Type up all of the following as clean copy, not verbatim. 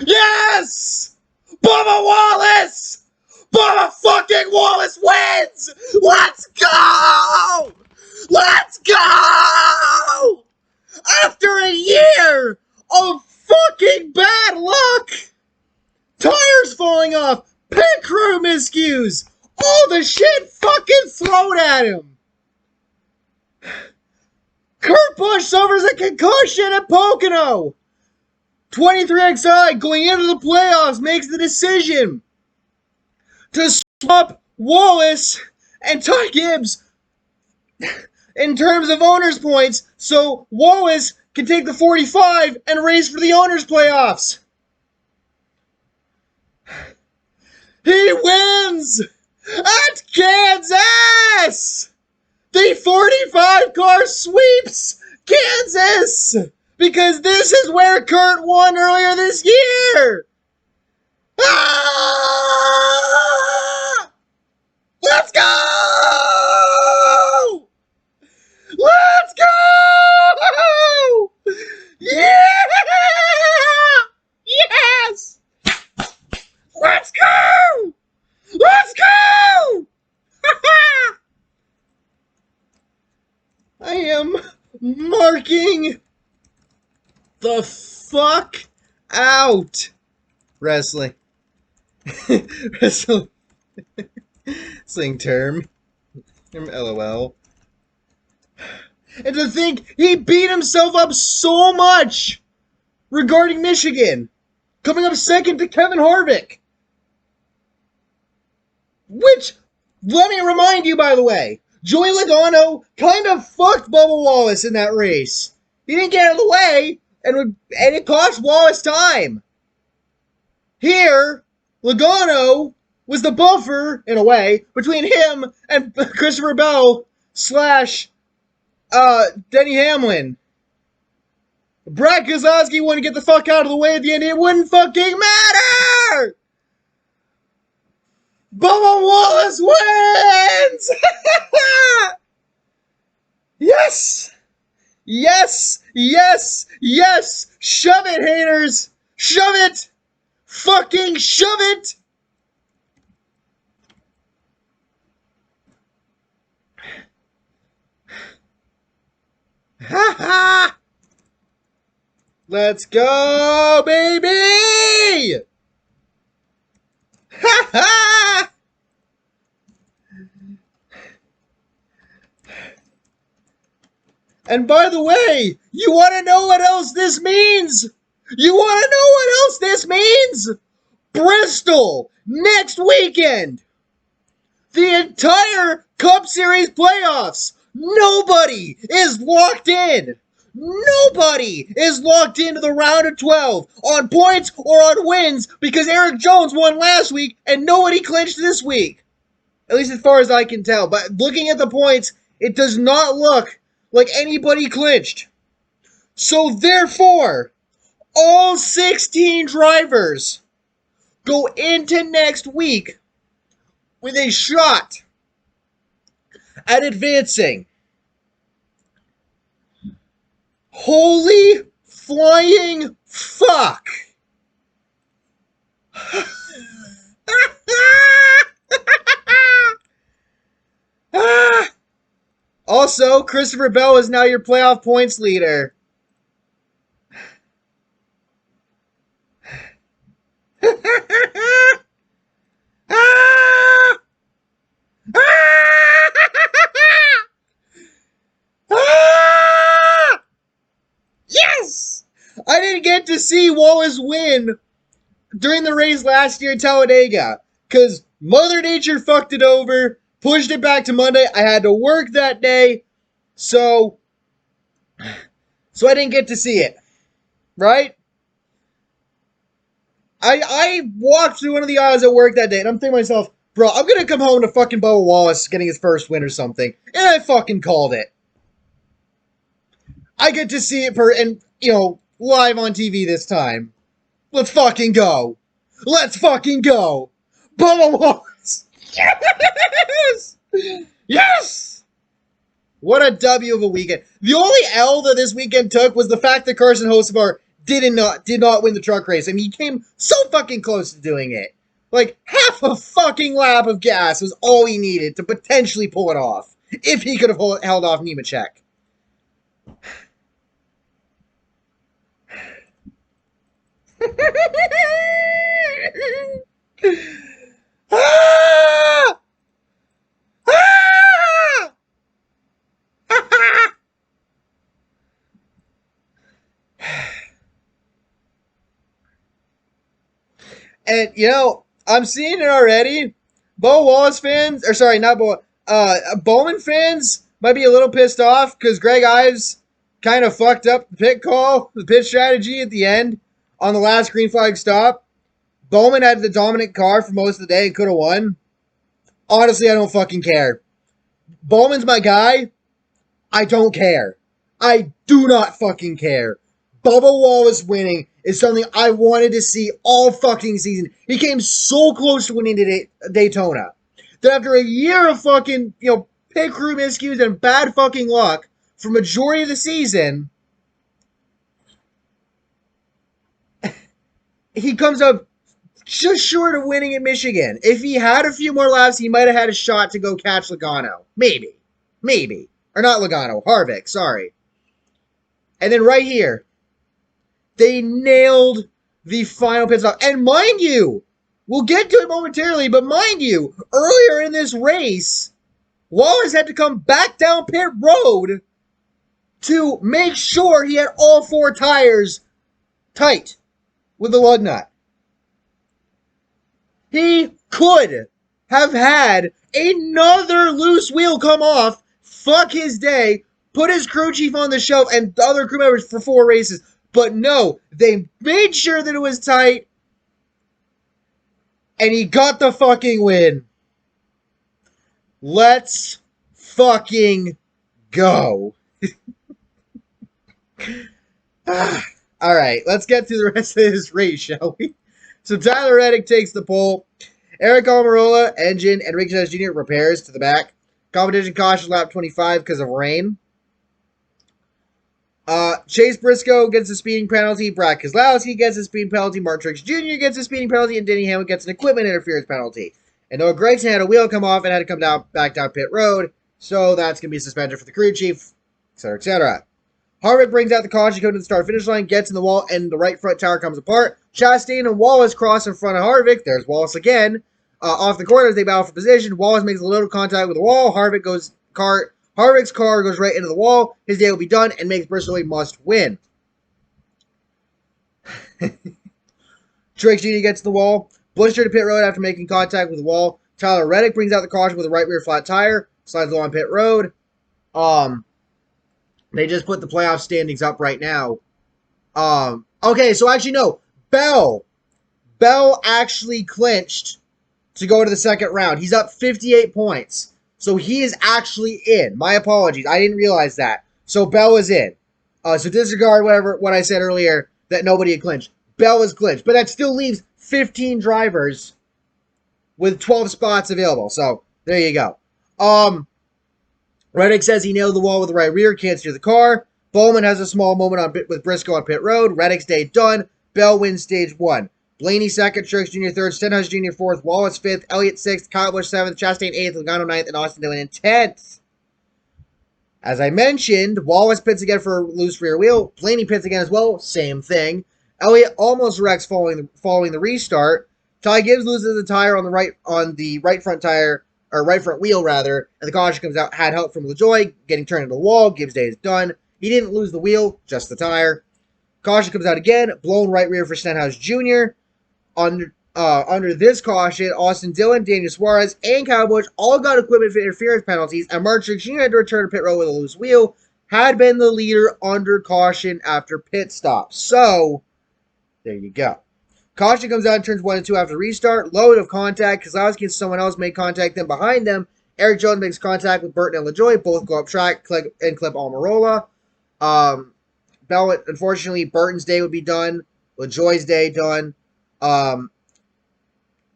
Yes! Bubba Wallace! Bubba fucking Wallace wins! Let's go! Let's go! After a year of fucking bad luck, tires falling off, pit crew miscues, all the shit fucking thrown at him. Kurt Busch suffers a concussion at Pocono. 23XI going into the playoffs makes the decision to swap Wallace and Ty Gibbs in terms of owners' points, so Wallace can take the 45 and race for the owners' playoffs. He wins at Kansas! The 45 car sweeps Kansas! Because this is where Kurt won earlier this year! Ah! Let's go! Let's go! Yeah! Yes! Let's go! Let's go! I am marking the fuck out. Wrestling. Wrestling term. LOL. And to think he beat himself up so much regarding Michigan. Coming up second to Kevin Harvick. Which, let me remind you, by the way, Joey Logano kind of fucked Bubba Wallace in that race. He didn't get out of the way, and it cost Wallace time. Here, Logano was the buffer, in a way, between him and Christopher Bell / Denny Hamlin. Brad Keselowski wouldn't get the fuck out of the way at the end. It wouldn't fucking matter! Bubba Wallace wins! Yes! Yes! Yes! Yes! Shove it, haters! Shove it! Fucking shove it! Ha ha! Let's go, baby! Ha ha! And by the way, you want to know what else this means? You want to know what else this means? Bristol, next weekend. The entire Cup Series playoffs. Nobody is locked in. Nobody is locked into the round of 12 on points or on wins because Eric Jones won last week and nobody clinched this week. At least as far as I can tell. But looking at the points, it does not look like anybody clinched. So therefore, all 16 drivers go into next week with a shot at advancing. Holy flying fuck! Also, Christopher Bell is now your playoff points leader. Yes! I didn't get to see Wallace win during the race last year at Talladega because Mother Nature fucked it over, pushed it back to Monday. I had to work that day, so I didn't get to see it, right? I walked through one of the aisles at work that day, and I'm thinking to myself, bro, I'm going to come home to fucking Bubba Wallace getting his first win or something, and I fucking called it. I get to see it live on TV this time. Let's fucking go. Let's fucking go. Bubba Wallace. Yes! Yes! What a W of a weekend. The only L that this weekend took was the fact that Carson Hocevar did not win the truck race. I mean, he came so fucking close to doing it. Like, half a fucking lap of gas was all he needed to potentially pull it off. If he could have held off Nemechek. Ah! Ah! And, you know, I'm seeing it already. Bo Wallace fans, or sorry, not Bo, Bowman fans might be a little pissed off because Greg Ives kind of fucked up the pit call, the pit strategy at the end on the last green flag stop. Bowman had the dominant car for most of the day and could have won. Honestly, I don't fucking care. Bowman's my guy. I don't care. I do not fucking care. Bubba Wallace winning is something I wanted to see all fucking season. He came so close to winning Daytona that after a year of fucking, pit crew miscues and bad fucking luck for majority of the season, he comes up just short of winning at Michigan. If he had a few more laps, he might have had a shot to go catch Logano. Maybe. Or not Logano, Harvick, sorry. And then right here, they nailed the final pit stop. And mind you, we'll get to it momentarily, but mind you, earlier in this race, Wallace had to come back down pit road to make sure he had all four tires tight with the lug nut. He could have had another loose wheel come off, fuck his day, put his crew chief on the shelf and the other crew members for 4 races. But no, they made sure that it was tight, and he got the fucking win. Let's fucking go. Alright, let's get through the rest of this race, shall we? So Tyler Reddick takes the pole. Eric Almirola, engine, and Ricky Jr. repairs to the back. Competition caution lap 25 because of rain. Chase Briscoe gets a speeding penalty. Brad Keselowski gets a speeding penalty. Mark Truex Jr. gets a speeding penalty. And Denny Hamlin gets an equipment interference penalty. And Noah Gragson had a wheel come off and had to come back down pit road. So that's going to be a suspension for the crew chief, etc., etc. Harvick brings out the caution, goes to the start-finish line, gets in the wall, and the right front tire comes apart. Chastain and Wallace cross in front of Harvick. There's Wallace again. Off the corner as they battle for position. Wallace makes a little contact with the wall. Harvick's car goes right into the wall. His day will be done and makes Bristol a must win. Truex Jr. gets to the wall. Busch to pit road after making contact with the wall. Tyler Reddick brings out the caution with a right rear flat tire. Slides low on pit road. They just put the playoff standings up right now. Okay, so actually no. Bell actually clinched to go to the second round. He's up 58 points. So he is actually in. My apologies. I didn't realize that. So Bell is in. So disregard what I said earlier that nobody had clinched. Bell is clinched. But that still leaves 15 drivers with 12 spots available. So there you go. Reddick says he nailed the wall with the right rear. Can't steer the car. Bowman has a small moment with Briscoe on pit road. Reddick's day done. Bell wins stage 1. Blaney second, Truex Jr. third, Stenhouse Jr. fourth, Wallace fifth, Elliott sixth, Kyle Busch seventh, Chastain eighth, Logano ninth, and Austin Dillon in 10th. As I mentioned, Wallace pits again for a loose rear wheel. Blaney pits again as well. Same thing. Elliott almost wrecks following the restart. Ty Gibbs loses the tire on the right front tire, or right front wheel rather, and the caution comes out. Had help from LaJoie, getting turned into the wall. Gibbs' day is done. He didn't lose the wheel, just the tire. Caution comes out again. Blown right rear for Stenhouse Jr. Under this caution, Austin Dillon, Daniel Suarez, and Kyle Busch all got equipment interference penalties, and Mark Truex Jr. had to return to pit road with a loose wheel. Had been the leader under caution after pit stop. So, there you go. Caution comes out in turns 1 and 2 after the restart. Load of contact. Keselowski and someone else made contact. Then behind them, Eric Jones makes contact with Burton and LaJoie. Both go up track and clip Almirola. Unfortunately, Burton's day would be done. LaJoie's day done. Bell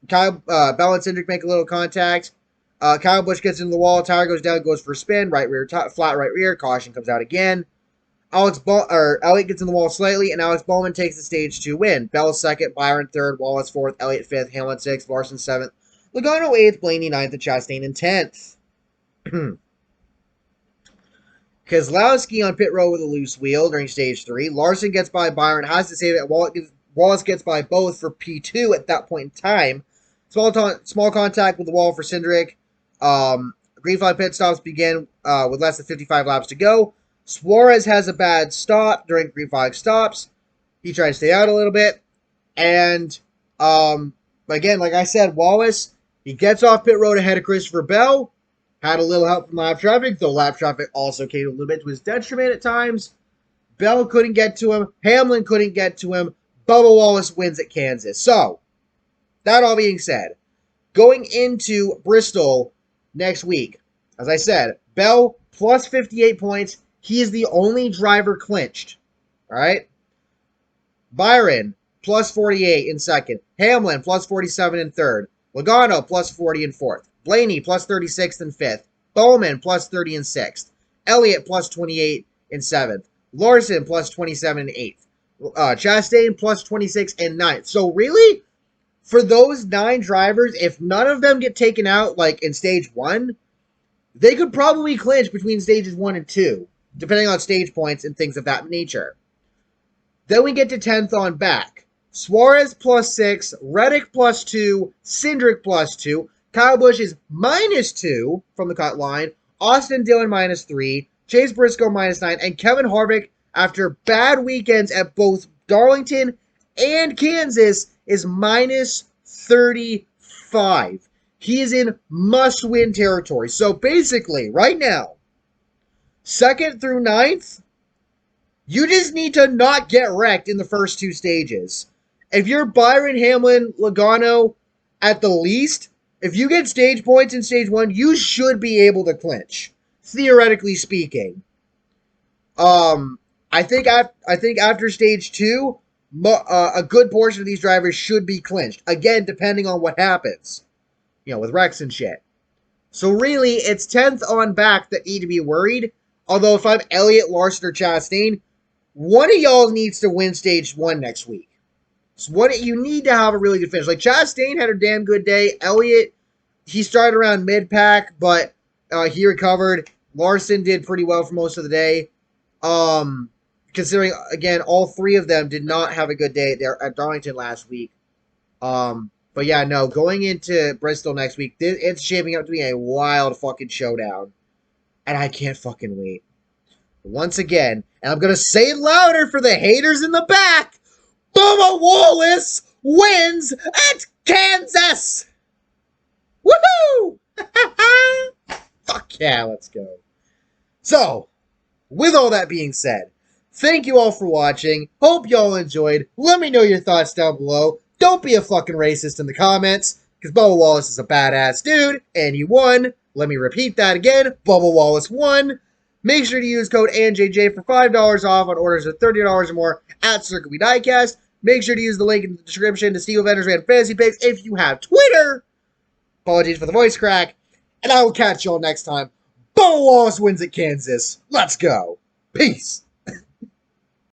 and Cindric make a little contact. Kyle Busch gets into the wall. Tire goes down, goes for a spin. Right rear, flat right rear. Caution comes out again. Elliott gets in the wall slightly, and Alex Bowman takes the stage 2 win. Bell second, Byron third, Wallace fourth, Elliott fifth, Hamlin sixth, Larson seventh, Logano eighth, Blaney ninth, and Chastain in 10th. Keselowski on pit road with a loose wheel during stage 3. Larson gets by Byron. Has to say that Wallace gets by both for P2 at that point in time. Small contact with the wall for Cindric. Green flag pit stops begin with less than 55 laps to go. Suarez has a bad stop during green flag stops. He tried to stay out a little bit. And again, like I said, Wallace, he gets off pit road ahead of Christopher Bell. Had a little help from lap traffic, though lap traffic also came a little bit to his detriment at times. Bell couldn't get to him. Hamlin couldn't get to him. Bubba Wallace wins at Kansas. So, that all being said, going into Bristol next week, as I said, Bell plus 58 points. He is the only driver clinched. All right? Byron plus 48 in second. Hamlin plus 47 in third. Logano plus 40 in fourth. Blaney plus 36th in 5th. Bowman plus 30 in 6th. Elliott plus 28 in 7th. Larson plus 27 in 8th. Chastain plus 26 in 9th. So really, for those 9 drivers, if none of them get taken out like in stage 1, they could probably clinch between stages 1 and 2, depending on stage points and things of that nature. Then we get to 10th on back. Suarez plus 6, Reddick plus 2, Cindric plus 2, Kyle Busch is minus 2 from the cut line. Austin Dillon minus 3. Chase Briscoe minus 9. And Kevin Harvick, after bad weekends at both Darlington and Kansas, is minus 35. He is in must-win territory. So basically, right now, 2nd through 9th, you just need to not get wrecked in the first 2 stages. If you're Byron, Hamlin, Logano, at the least, if you get stage points in stage 1, you should be able to clinch, theoretically speaking. I think after stage 2, a good portion of these drivers should be clinched. Again, depending on what happens, with wrecks and shit. So really, it's 10th on back that need to be worried. Although if I'm Elliott, Larson, or Chastain, one of y'all needs to win stage 1 next week. So you need to have a really good finish. Like Chastain had a damn good day. Elliott, he started around mid-pack, but he recovered. Larson did pretty well for most of the day. Considering, again, all 3 of them did not have a good day there at Darlington last week. But yeah, no, going into Bristol next week, it's shaping up to be a wild fucking showdown. And I can't fucking wait. Once again, and I'm going to say it louder for the haters in the back, Bubba Wallace wins at Kansas! Woohoo! Fuck yeah, let's go. So, with all that being said, thank you all for watching. Hope y'all enjoyed. Let me know your thoughts down below. Don't be a fucking racist in the comments, because Bubba Wallace is a badass dude, and he won. Let me repeat that again. Bubba Wallace won. Make sure to use code ANJJ for $5 off on orders of $30 or more at Circuit We Diecast. Make sure to use the link in the description to steal vendors and fantasy picks if you have Twitter. Apologies for the voice crack. And I will catch y'all next time. Bubba Wallace wins at Kansas. Let's go. Peace.